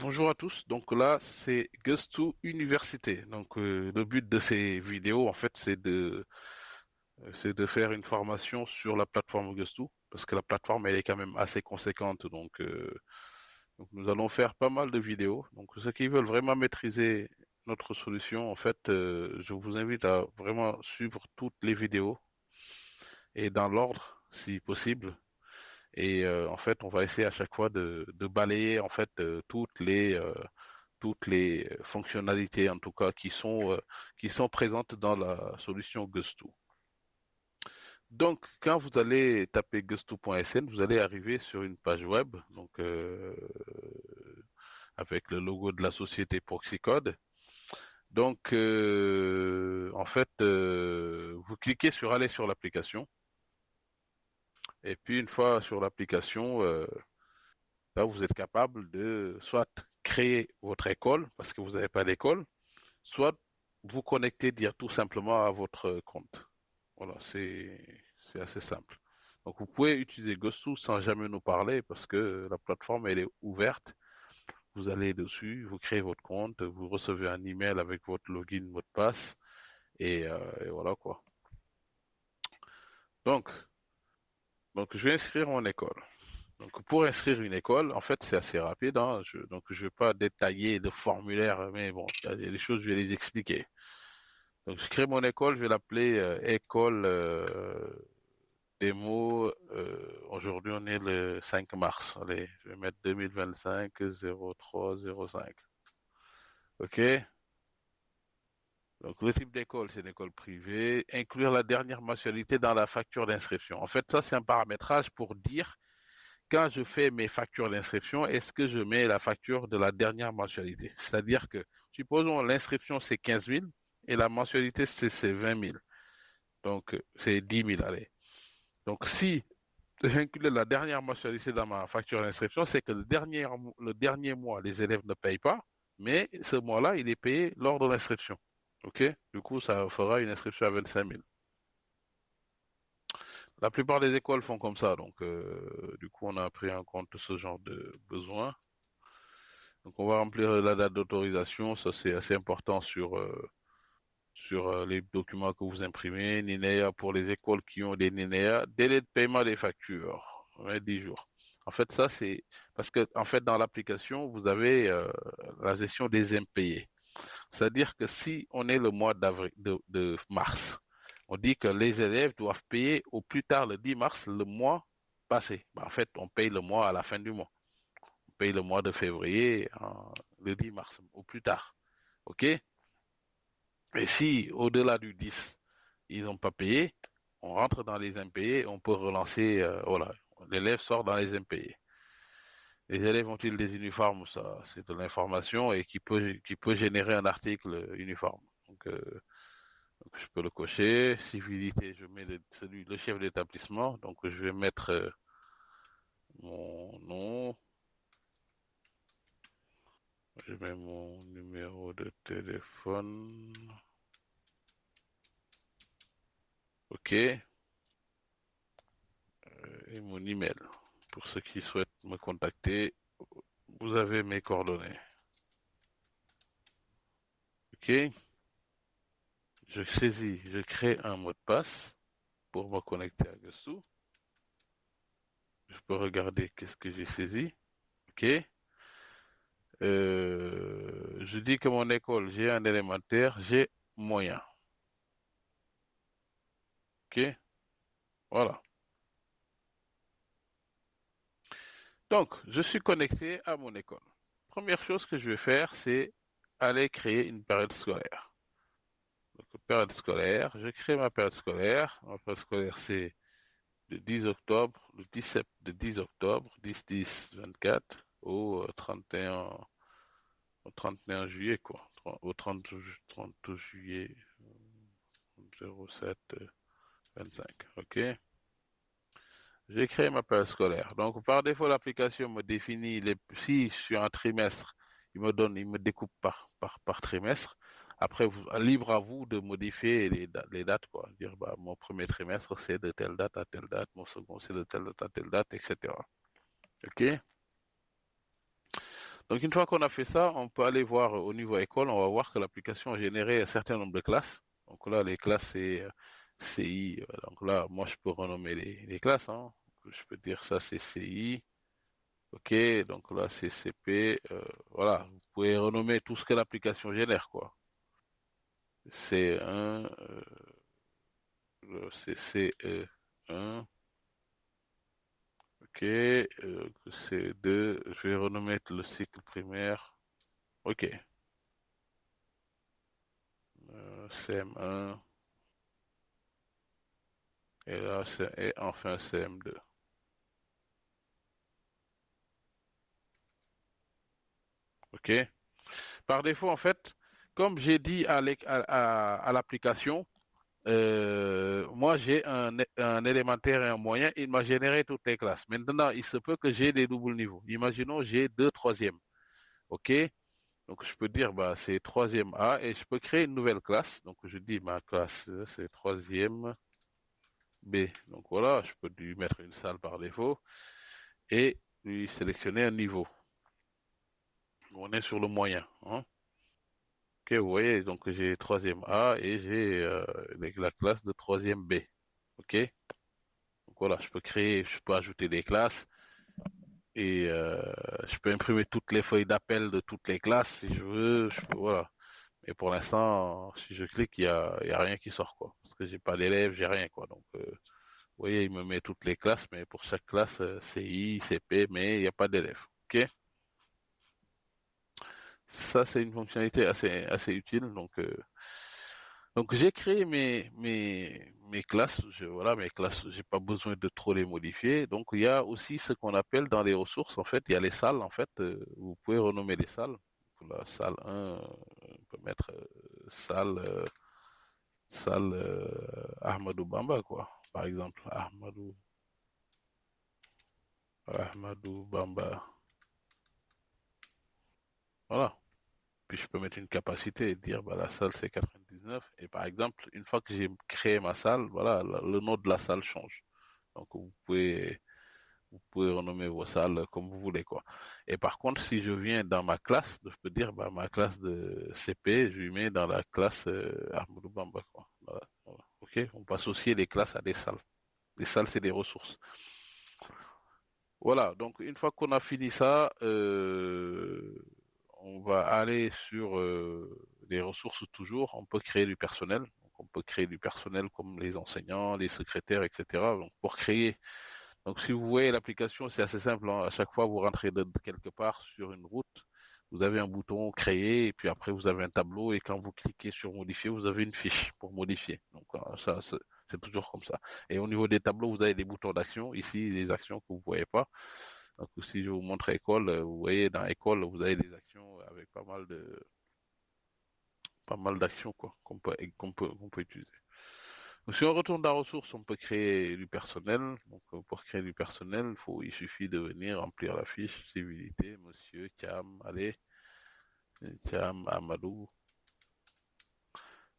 Bonjour à tous. Donc là, c'est Gusto Université. Donc le but de ces vidéos, en fait, c'est de faire une formation sur la plateforme Gusto parce que la plateforme elle est quand même assez conséquente. Donc nous allons faire pas mal de vidéos. Donc ceux qui veulent vraiment maîtriser notre solution, en fait, je vous invite à vraiment suivre toutes les vidéos et dans l'ordre, si possible. Et en fait, on va essayer à chaque fois de balayer en fait toutes les fonctionnalités en tout cas qui sont présentes dans la solution Gusto. Donc, quand vous allez taper gusto.sn, vous allez arriver sur une page web, avec le logo de la société Proxycode. Donc, en fait, vous cliquez sur aller sur l'application, et puis une fois sur l'application, là, vous êtes capable de soit créer votre école parce que vous n'avez pas d'école, soit vous connecter dire tout simplement à votre compte. Voilà, c'est assez simple. Donc vous pouvez utiliser Ghostou sans jamais nous parler parce que la plateforme elle est ouverte. Vous allez dessus, vous créez votre compte, vous recevez un email avec votre login, mot de passe et voilà quoi. Donc donc je vais inscrire mon école. Donc pour inscrire une école, en fait c'est assez rapide. Hein. Donc je vais pas détailler le formulaire, mais bon, il y a des choses je vais les expliquer. Donc, je crée mon école, je vais l'appeler école démo. Aujourd'hui, on est le 5 mars. Allez, je vais mettre 2025 03 05. OK? Donc, le type d'école, c'est une école privée. Inclure la dernière mensualité dans la facture d'inscription. En fait, ça, c'est un paramétrage pour dire quand je fais mes factures d'inscription, est-ce que je mets la facture de la dernière mensualité? C'est-à-dire que, supposons l'inscription, c'est 15 000 et la mensualité, c'est 20 000. Donc, c'est 10 000, allez. Donc, si j'inclus la dernière mensualité dans ma facture d'inscription, c'est que le dernier mois, les élèves ne payent pas, mais ce mois-là, il est payé lors de l'inscription. OK? Du coup, ça fera une inscription à 25 000. La plupart des écoles font comme ça, donc du coup, on a pris en compte ce genre de besoin. Donc, on va remplir la date d'autorisation, ça c'est assez important sur les documents que vous imprimez. NINEA pour les écoles qui ont des NINEA. Délai de paiement des factures, ouais, 10 jours. En fait, ça, c'est parce que, en fait, dans l'application, vous avez la gestion des impayés. C'est-à-dire que si on est le mois de mars, on dit que les élèves doivent payer au plus tard le 10 mars le mois passé. Ben, en fait, on paye le mois à la fin du mois. On paye le mois de février le 10 mars au plus tard. OK? Et si au-delà du 10, ils n'ont pas payé, on rentre dans les impayés, on peut relancer, voilà, l'élève sort dans les impayés. Les élèves ont-ils des uniformes? Ça, c'est de l'information et qui peut générer un article uniforme. Donc, je peux le cocher. Civilité, je mets le chef d'établissement. Donc, je vais mettre mon nom, je mets mon numéro de téléphone. OK. Et mon email. Pour ceux qui souhaitent me contacter, vous avez mes coordonnées. OK? Je crée un mot de passe pour me connecter à Gusto. Je peux regarder qu'est-ce que j'ai saisi. OK? Je dis que mon école, j'ai un élémentaire, j'ai moyen. OK? Voilà. Donc, je suis connecté à mon école. Première chose que je vais faire, c'est aller créer une période scolaire. Donc, période scolaire, je crée ma période scolaire. Ma période scolaire, c'est le 10 octobre, le 17, le 10 octobre, 10-10-24 au 31 juillet, quoi. Au 30 juillet 07 25. OK? J'ai créé ma période scolaire. Donc, par défaut, l'application me définit si je suis en trimestre, il me découpe par trimestre. Après, libre à vous de modifier les dates, quoi. Dire, bah, mon premier trimestre, c'est de telle date à telle date, mon second, c'est de telle date à telle date, etc. OK? Donc, une fois qu'on a fait ça, on peut aller voir au niveau école, on va voir que l'application a généré un certain nombre de classes. Donc là, les classes, c'est CI. Donc là, moi, je peux renommer les classes, hein. Je peux dire ça, c'est CI. OK, donc là, c'est CP. Voilà, vous pouvez renommer tout ce que l'application génère, quoi. C1, c'est CE1. OK, C2, je vais renommer le cycle primaire. OK, CM1. Et là, et enfin CM2. OK? Par défaut, en fait, comme j'ai dit à l'application, moi j'ai un élémentaire et un moyen, il m'a généré toutes les classes. Maintenant, il se peut que j'ai des doubles niveaux. Imaginons, j'ai deux troisièmes. OK? Donc, je peux dire, bah, c'est troisième A et je peux créer une nouvelle classe. Donc, je dis ma classe, c'est troisième B. Donc, voilà, je peux lui mettre une salle par défaut et lui sélectionner un niveau. On est sur le moyen, hein. Ok, vous voyez, donc j'ai troisième A et j'ai la classe de troisième B. Ok, donc voilà, je peux créer, je peux ajouter des classes et je peux imprimer toutes les feuilles d'appel de toutes les classes si je veux. Voilà. Mais pour l'instant, si je clique, il y a rien qui sort, quoi. Parce que j'ai pas d'élèves, j'ai rien, quoi. Donc, vous voyez, il me met toutes les classes, mais pour chaque classe, CI, CP, mais il n'y a pas d'élèves. Ok, ça c'est une fonctionnalité assez utile. Donc j'ai créé mes classes, voilà, mes classes, j'ai pas besoin de trop les modifier. Donc il y a aussi ce qu'on appelle dans les ressources, en fait, il y a les salles, en fait, vous pouvez renommer les salles. Pour la salle 1, on peut mettre salle Ahmadou Bamba, quoi, par exemple, Ahmadou Bamba, voilà. Puis je peux mettre une capacité et dire, bah, la salle c'est 99. Et par exemple, une fois que j'ai créé ma salle, voilà, le nom de la salle change. Donc vous pouvez renommer vos salles comme vous voulez, quoi. Et par contre, si je viens dans ma classe, je peux dire, bah, ma classe de CP, je lui mets dans la classe Ahmadou Bamba, quoi. Voilà, voilà. OK? On peut associer les classes à des salles. Les salles, c'est des ressources. Voilà, donc une fois qu'on a fini ça, on va aller sur les ressources toujours. On peut créer du personnel. Donc, on peut créer du personnel comme les enseignants, les secrétaires, etc. Donc, pour créer. Donc, si vous voyez l'application, c'est assez simple, hein. À chaque fois, vous rentrez de quelque part sur une route, vous avez un bouton créer et puis après, vous avez un tableau et quand vous cliquez sur modifier, vous avez une fiche pour modifier. Donc, ça, c'est toujours comme ça. Et au niveau des tableaux, vous avez des boutons d'action. Ici, les actions que vous ne voyez pas. Donc, si je vous montre école, vous voyez dans école, vous avez des actions avec pas mal d'actions quoi, qu'on peut utiliser. Donc, si on retourne dans ressources, on peut créer du personnel. Donc, pour créer du personnel, il suffit de venir remplir la fiche civilité, monsieur, Cham, allez, Cham, Amadou.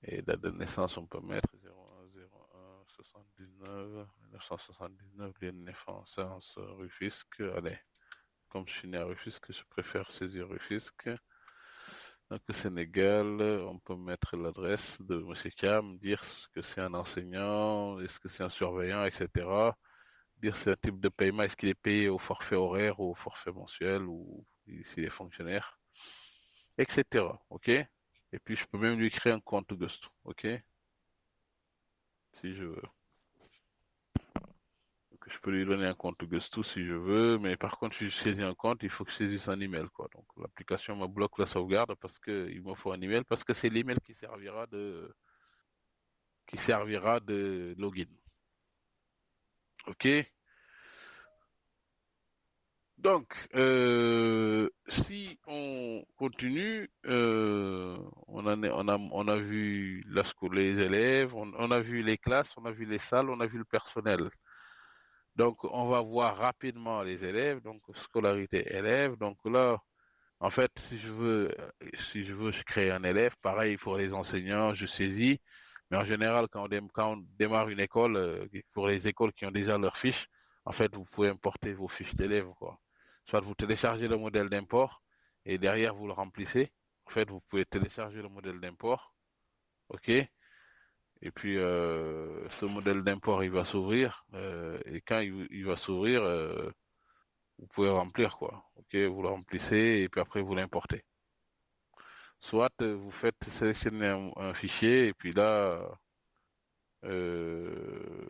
Et date de naissance, on peut mettre 01 01 79 1979, lieu de naissance, Rufisque. Allez, comme je suis né à Rufisque, je préfère saisir Rufisque. Donc, au Sénégal, on peut mettre l'adresse de Monsieur Cam, dire que c'est un enseignant, est-ce que c'est un surveillant, etc. Dire c'est un type de paiement, est-ce qu'il est payé au forfait horaire ou au forfait mensuel ou s'il est fonctionnaire, etc. OK? Et puis, je peux même lui créer un compte Gusto. OK? Si je veux. Donc, je peux lui donner un compte Gusto si je veux, mais par contre, si je saisis un compte, il faut que je saisisse un email, quoi. Donc, l'application me bloque la sauvegarde parce qu'il me faut un email, parce que c'est l'email qui servira de login. OK? Donc, si on continue, on a vu les élèves, on a vu les classes, on a vu les salles, on a vu le personnel. Donc, on va voir rapidement les élèves, donc scolarité élève. Donc là, en fait, si je veux, je crée un élève. Pareil pour les enseignants, je saisis. Mais en général, quand on démarre une école, pour les écoles qui ont déjà leurs fiches, en fait, vous pouvez importer vos fiches d'élèves, quoi. Soit vous téléchargez le modèle d'import et derrière vous le remplissez. En fait, vous pouvez télécharger le modèle d'import, ok? Et puis ce modèle d'import il va s'ouvrir et quand il va s'ouvrir, vous pouvez remplir quoi, ok? Vous le remplissez et puis après vous l'importez. Soit vous faites sélectionner un fichier et puis là, est-ce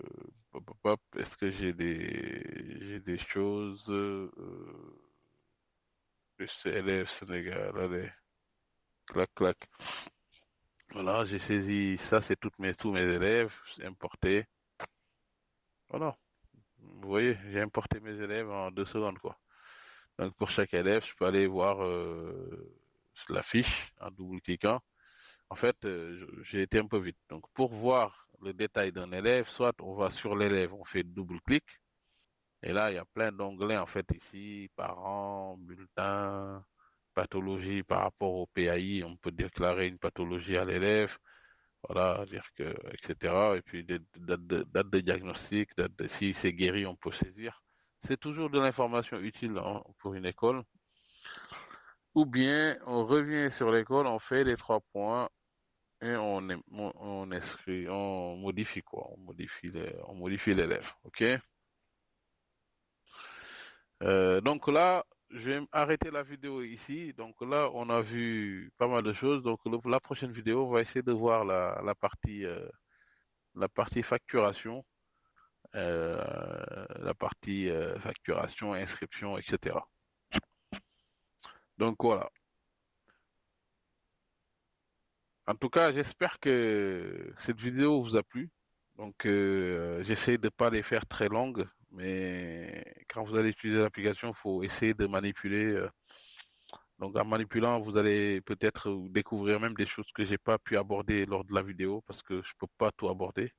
que j'ai des choses élèves Sénégal, allez, clac clac. Voilà, j'ai saisi ça, c'est tous mes élèves, c'est importé. Voilà, vous voyez, j'ai importé mes élèves en 2 secondes quoi. Donc pour chaque élève, je peux aller voir la fiche en double-cliquant. En fait, j'ai été un peu vite. Donc pour voir le détail d'un élève, soit on va sur l'élève, on fait double-clic. Et là, il y a plein d'onglets en fait ici, parents, bulletins, pathologie par rapport au PAI. On peut déclarer une pathologie à l'élève. Voilà, dire que, etc. Et puis date de diagnostic, si c'est guéri, on peut saisir. C'est toujours de l'information utile hein, pour une école. Ou bien on revient sur l'école, on fait les 3 points et on inscrit, on modifie quoi, on modifie l'élève, ok? Donc là, je vais arrêter la vidéo ici. Donc là, on a vu pas mal de choses. Donc la prochaine vidéo, on va essayer de voir la partie facturation, facturation, inscription, etc. Donc voilà. En tout cas, j'espère que cette vidéo vous a plu. Donc, j'essaie de pas les faire très longues, mais quand vous allez utiliser l'application, il faut essayer de manipuler. Donc, en manipulant, vous allez peut-être découvrir même des choses que j'ai pas pu aborder lors de la vidéo parce que je peux pas tout aborder,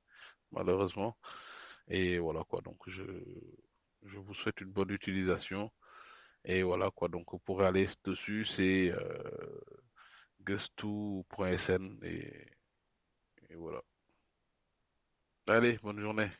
malheureusement. Et voilà quoi. Donc, je vous souhaite une bonne utilisation. Et voilà quoi. Donc, vous pourrez aller dessus, c'est gusto.sn et voilà. Allez, bonne journée.